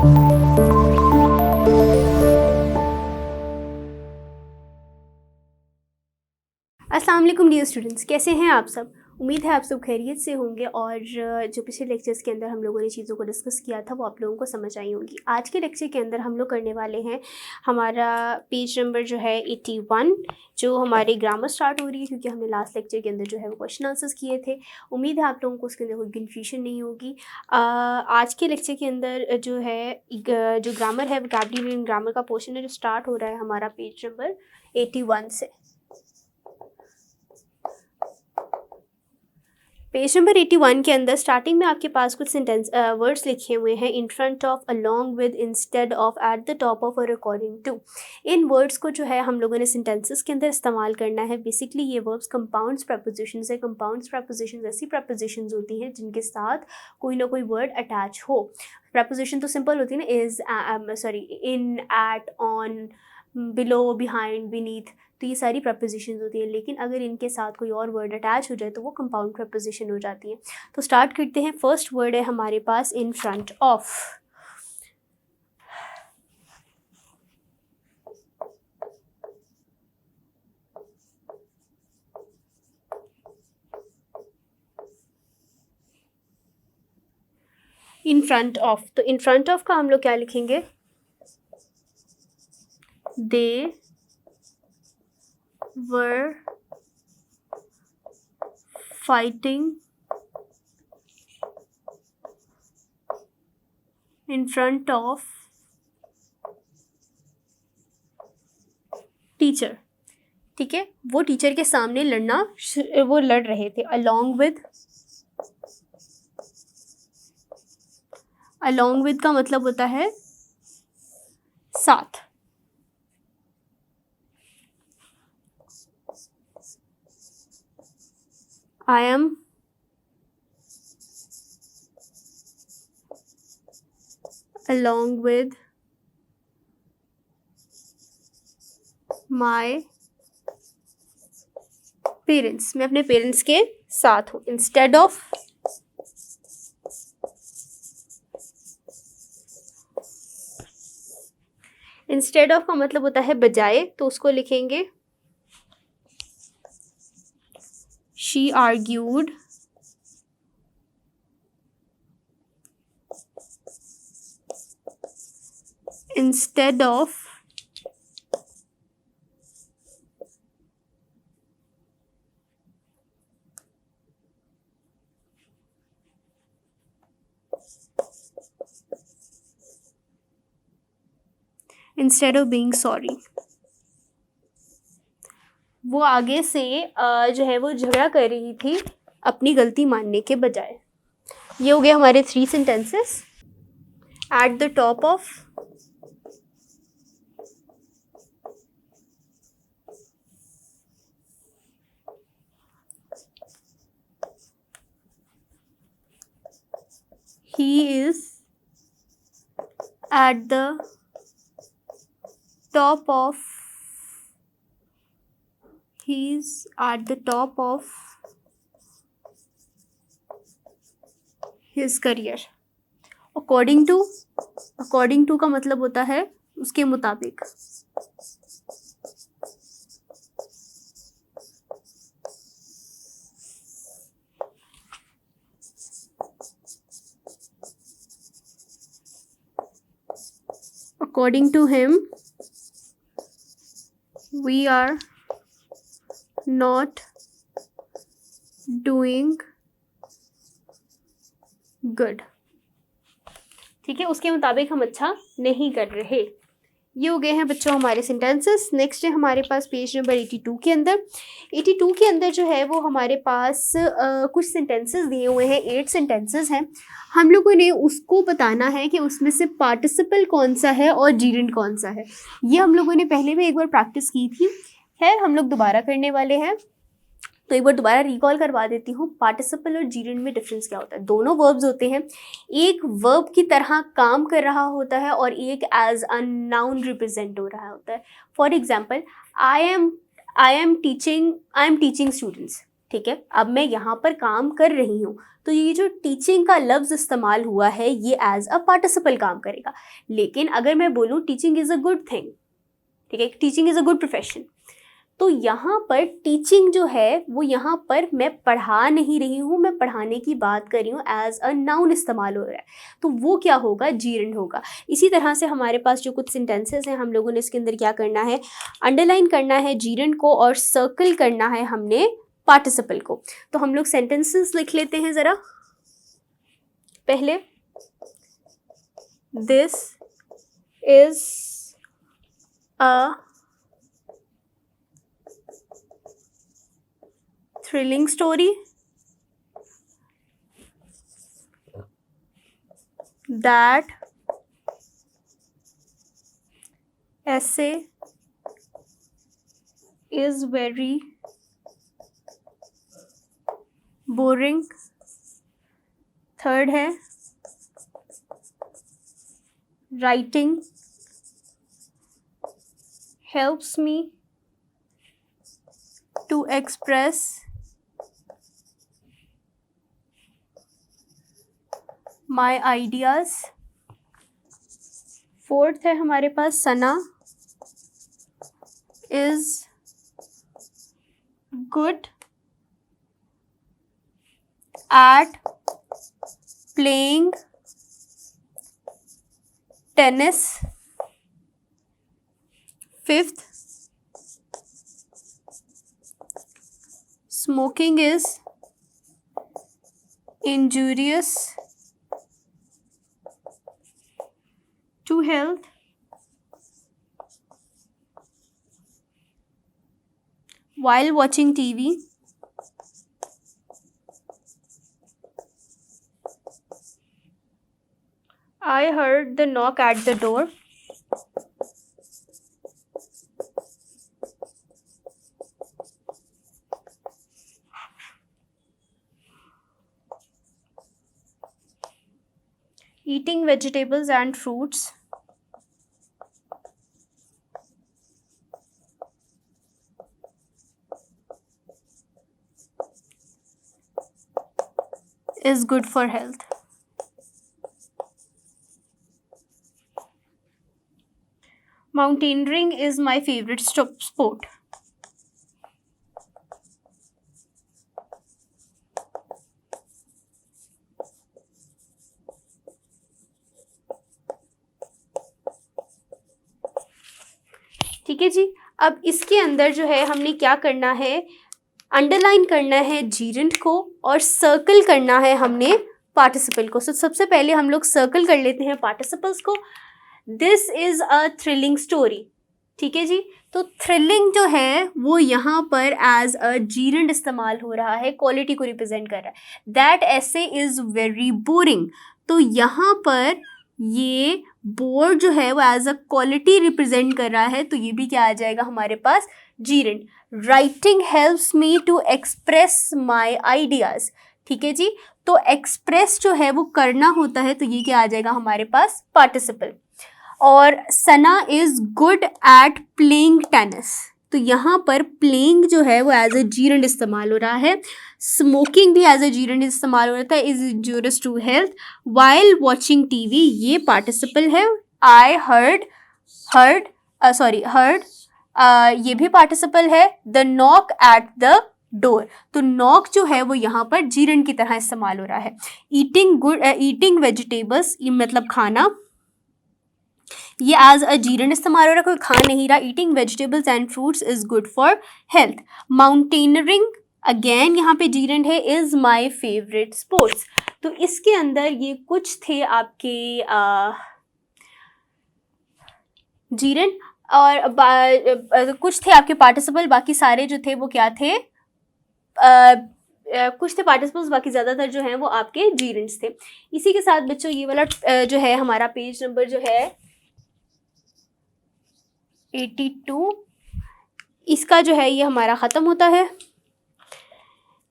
अस्सलाम वालेकुम dear students, कैसे हैं आप सब। उम्मीद है आप सब खैरियत से होंगे और जो पिछले लेक्चर्स के अंदर हम लोगों ने चीज़ों को डिस्कस किया था वो आप लोगों को समझ आई होंगी। आज के लेक्चर के अंदर हम लोग करने वाले हैं हमारा पेज नंबर जो है 81, जो हमारी ग्रामर स्टार्ट हो रही है, क्योंकि हमने लास्ट लेक्चर के अंदर जो है वो क्वेश्चन आंसर्स किए थे। उम्मीद है आप लोगों को उसके अंदर कोई कन्फ्यूजन नहीं होगी। आज के लेक्चर के अंदर जो है जो ग्रामर है, वोकैबुलरी एंड ग्रामर का पोर्शन है जो स्टार्ट हो रहा है हमारा पेज नंबर 81 से। पेज नंबर 81 के अंदर स्टार्टिंग में आपके पास कुछ सेंटेंस वर्ड्स लिखे हुए हैं, इन front of, along with, instead of, at the top of और अकॉर्डिंग टू। इन वर्ड्स को जो है हम लोगों ने सेंटेंसेस के अंदर इस्तेमाल करना है। बेसिकली ये वर्ब्स कंपाउंड्स प्रपोजिशंस है। कंपाउंड्स प्रपोजिशंस ऐसी प्रपोजिशंस होती हैं जिनके साथ कोई ना कोई वर्ड अटैच हो। प्रपोजिशन तो सिंपल होती है ना, is, in, at, on, below, behind, beneath, तो ये सारी प्रपोजिशंस होती है। लेकिन अगर इनके साथ कोई और वर्ड अटैच हो जाए तो वो कंपाउंड प्रपोजिशन हो जाती है। तो स्टार्ट करते हैं। फर्स्ट वर्ड है हमारे पास in front of. In front of, तो इन फ्रंट ऑफ का हम लोग क्या लिखेंगे, they were fighting in front of teacher. ठीक है, वो टीचर के सामने वो लड़ रहे थे। along with का मतलब होता है साथ। I am along with my parents, मैं अपने पेरेंट्स के साथ हूँ। इंस्टेड ऑफ, इंस्टेड ऑफ का मतलब होता है बजाय, तो उसको लिखेंगे she argued instead of being sorry। वो आगे से जो है वो झगड़ा कर रही थी अपनी गलती मानने के बजाय। ये हो गए हमारे 3 sentences. At the top of, he is at the top of, he's at the top of his career। according to का मतलब होता है उसके मुताबिक। according to him we are not doing good। ठीक है, उसके मुताबिक हम अच्छा नहीं कर रहे। ये हो गए हैं बच्चों हमारे सेंटेंसेस। नेक्स्ट है हमारे पास पेज नंबर 82 के अंदर। 82 के अंदर जो है वो हमारे पास कुछ सेंटेंसेस दिए हुए हैं, 8 सेंटेंसेस हैं। हम लोगों ने उसको बताना है कि उसमें से पार्टिसिपल कौन सा है और जीरेंड कौन सा है। ये हम लोगों ने पहले भी एक बार प्रैक्टिस की थी, खैर हम लोग दोबारा करने वाले हैं। तो एक बार दोबारा रिकॉल करवा देती हूँ। पार्टिसिपल और जीरेंड में डिफरेंस क्या होता है। दोनों वर्ब्स होते हैं, एक वर्ब की तरह काम कर रहा होता है और एक एज अ नाउन रिप्रेजेंट हो रहा होता है। For example, I am teaching students. ठीक है, अब मैं यहाँ पर काम कर रही हूँ, तो ये जो टीचिंग का लफ्ज़ इस्तेमाल हुआ है ये एज अ पार्टिसिपल काम करेगा। लेकिन अगर मैं बोलूँ teaching is a good thing, ठीक है, teaching is a good profession, तो यहाँ पर टीचिंग जो है वो यहाँ पर मैं पढ़ा नहीं रही हूँ, मैं पढ़ाने की बात कर रही हूँ, एज अ नाउन इस्तेमाल हो रहा है, तो वो क्या होगा, जीरंड होगा। इसी तरह से हमारे पास जो कुछ सेंटेंसेस हैं, हम लोगों ने इसके अंदर क्या करना है, अंडरलाइन करना है जीरंड को और सर्कल करना है हमने पार्टिसिपल को। तो हम लोग सेंटेंसेस लिख लेते हैं ज़रा। पहले, this is a thrilling story that essay is very boring। Third है, writing helps me to express my ideas। Fourth है हमारे पास, सना is good at playing tennis। Fifth, smoking is injurious to health। while watching TV I heard the knock at the door। eating vegetables and fruits is good for health। mountaineering is my favorite sport। ठीक है जी। अब इसके अंदर जो है हमने क्या करना है, अंडरलाइन करना है जीरंड को और सर्कल करना है हमने पार्टिसिपल को। सबसे पहले हम लोग सर्कल कर लेते हैं पार्टिसिपल्स को। This is a thrilling story, ठीक है जी। तो थ्रिलिंग जो है वो यहाँ पर एज अ जीरंड इस्तेमाल हो रहा है, क्वालिटी को रिप्रेजेंट कर रहा है। दैट ऐसे इज़ वेरी बोरिंग, तो यहाँ पर ये बोर्ड जो है वो एज अ क्वालिटी रिप्रेजेंट कर रहा है, तो ये भी क्या आ जाएगा हमारे पास, gerund. Writing helps me to express my ideas, ठीक है जी। तो एक्सप्रेस जो है वो करना होता है, तो ये क्या आ जाएगा हमारे पास, पार्टिसिपल। और Sana is good at playing tennis, तो यहाँ पर प्लेइंग जो है वो एज अ जीरंड इस्तेमाल हो रहा है। स्मोकिंग भी एज अ जीरंड इस्तेमाल हो रहा है, is injurious to health. While watching TV ये पार्टिसिपल है। आई हर्ड ये भी पार्टिसिपल है। The knock at the door, तो नॉक जो है वो यहाँ पर जीरंड की तरह इस्तेमाल हो रहा है। ईटिंग वेजिटेबल्स ये मतलब खाना, ये एज अ जीरंड इस्तेमाल हो रहा है, कोई खा नहीं रहा। Eating vegetables and fruits is good for health. Mountaineering again यहाँ पे जीरंड है, इज़ माई फेवरेट स्पोर्ट्स। तो इसके अंदर ये कुछ थे आपके जीरंड और कुछ थे आपके पार्टिसिपल, बाकी सारे जो थे वो क्या थे, कुछ थे पार्टिसिपल्स, बाकी ज़्यादातर जो हैं वो आपके जीरंड्स थे। इसी के साथ बच्चों ये वाला जो है हमारा पेज नंबर जो है 82, इसका जो है ये हमारा ख़त्म होता है।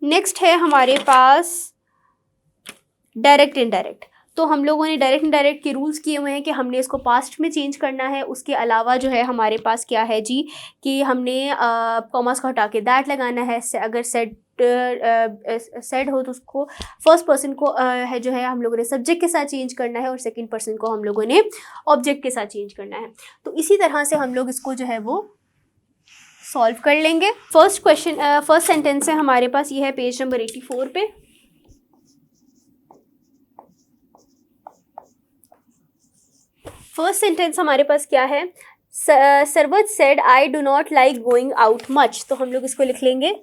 नेक्स्ट है हमारे पास डायरेक्ट इनडायरेक्ट। तो हम लोगों ने डायरेक्ट इनडायरेक्ट के रूल्स किए हुए हैं कि हमने इसको पास्ट में चेंज करना है। उसके अलावा जो है हमारे पास क्या है जी, कि हमने कॉमास को हटा के दैट लगाना है। अगर सेट सेड हो तो उसको फर्स्ट पर्सन को है जो है हम लोगों ने सब्जेक्ट के साथ चेंज करना है और सेकंड पर्सन को हम लोगों ने ऑब्जेक्ट के साथ चेंज करना है। तो इसी तरह से हम लोग इसको जो है वो सॉल्व कर लेंगे। फर्स्ट क्वेश्चन फर्स्ट सेंटेंस है हमारे पास, ये है पेज नंबर 84 पे। फर्स्ट सेंटेंस हमारे पास क्या है, Sarwat said I do not like going out much, तो हम लोग इसको लिख लेंगे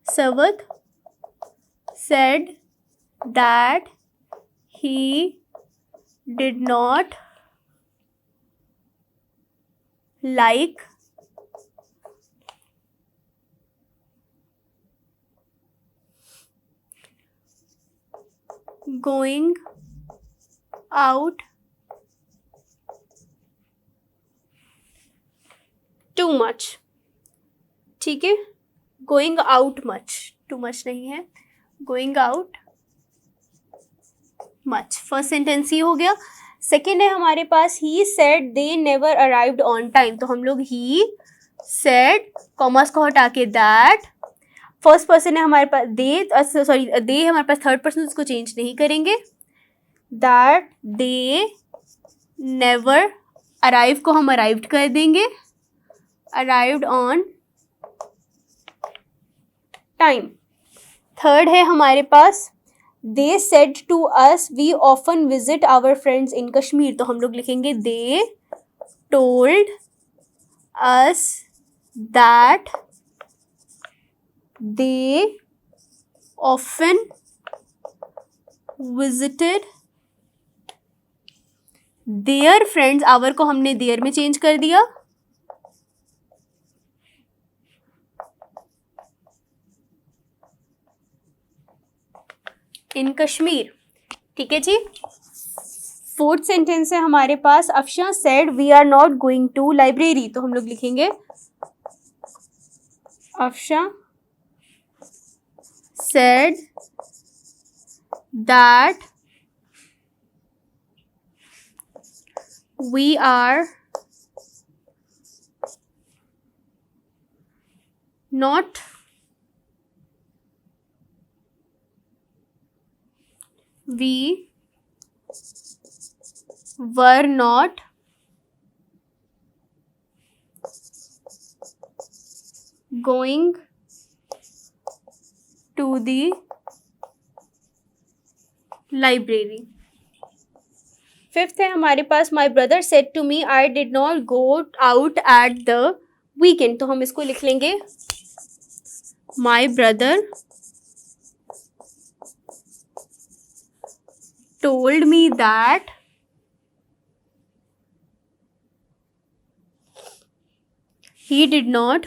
Sarwat said that he did not like going out too much। ठीक है, going out much, too much नहीं है, going out much। First sentence ही हो गया। सेकेंड है हमारे पास he said they never arrived on time, तो हम लोग he said कॉमर्स को हटा के that, फर्स्ट पर्सन है हमारे पास दे, सॉरी दे हमारे पास थर्ड पर्सन, उसको चेंज नहीं करेंगे, that they never, arrive को हम arrived कर देंगे, arrived on time। थर्ड है हमारे पास they said to us we often visit our friends in Kashmir, तो हम लोग लिखेंगे they told us that they often visited their friends, our को हमने their में चेंज कर दिया, इन कश्मीर। ठीक है जी। फोर्थ सेंटेंस है हमारे पास Afsha said we are not going to library, तो हम लोग लिखेंगे Afsha said that we are not we were not going to the library। Fifth है हमारे पास my brother said to me I did not go out at the weekend, तो हम इसको लिख लेंगे my brother told me that he did not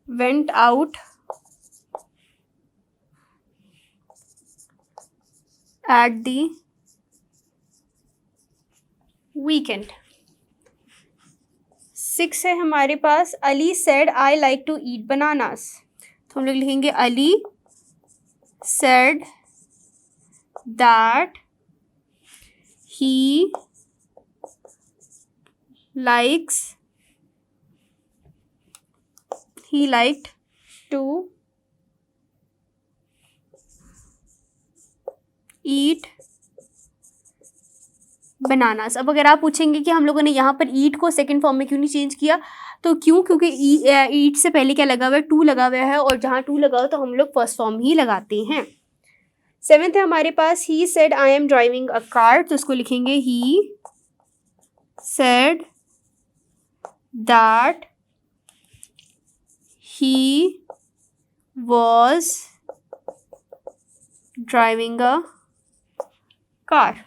went out at the weekend। Six है हमारे पास Ali said I like to eat bananas, तो हम लोग लिखेंगे Ali said that he liked to eat bananas. अब अगर आप पूछेंगे कि हम लोगों ने यहाँ पर ईट को सेकंड फॉर्म में क्यों नहीं चेंज किया, तो क्योंकि ईट से पहले क्या लगा हुआ है, टू लगा हुआ है, और जहाँ टू लगा हो तो हम लोग फर्स्ट फॉर्म ही लगाते हैं। सेवेंथ है हमारे पास he said I am driving a car, तो उसको लिखेंगे he said that he was driving a car.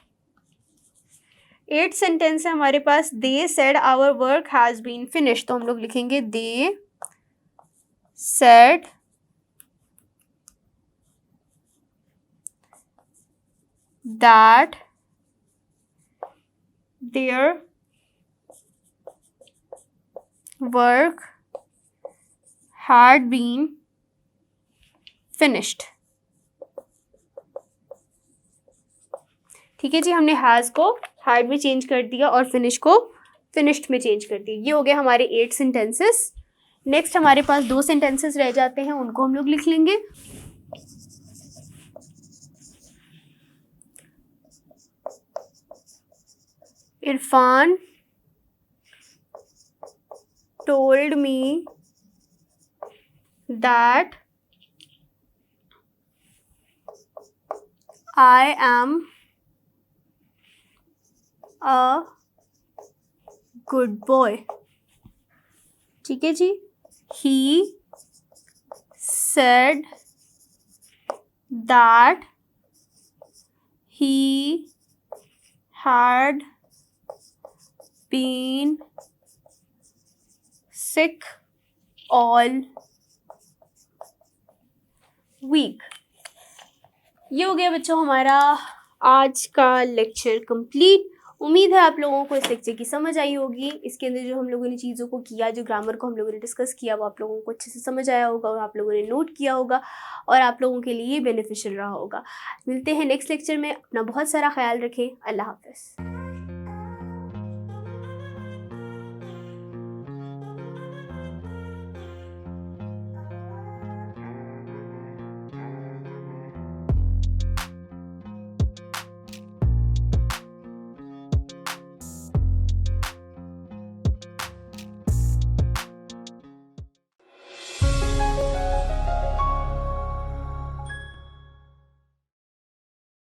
Eight sentence है हमारे पास they said our work has been finish, तो हम लोग लिखेंगे they said that their work had been finished. ठीक है जी, हमने हैज़ को हैड में चेंज कर दिया और फिनिश को फिनिश्ड में चेंज कर दिया। ये हो गए हमारे 8 सेंटेंसेस। नेक्स्ट हमारे पास 2 सेंटेंसेस रह जाते हैं, उनको हम लोग लिख लेंगे। Irfan told me that I am a good boy। ठीक है जी, he said that he had been sick all week। ये हो गया बच्चों हमारा आज का लेक्चर कंप्लीट। उम्मीद है आप लोगों को इस लेक्चर की समझ आई होगी। इसके अंदर जो हम लोगों ने चीज़ों को किया, जो ग्रामर को हम लोगों ने डिस्कस किया, वो आप लोगों को अच्छे से समझ आया होगा और आप लोगों ने नोट किया होगा और आप लोगों के लिए बेनिफिशियल रहा होगा। मिलते हैं नेक्स्ट लेक्चर में। अपना बहुत सारा ख्याल रखें। अल्लाह हाफ़िज़।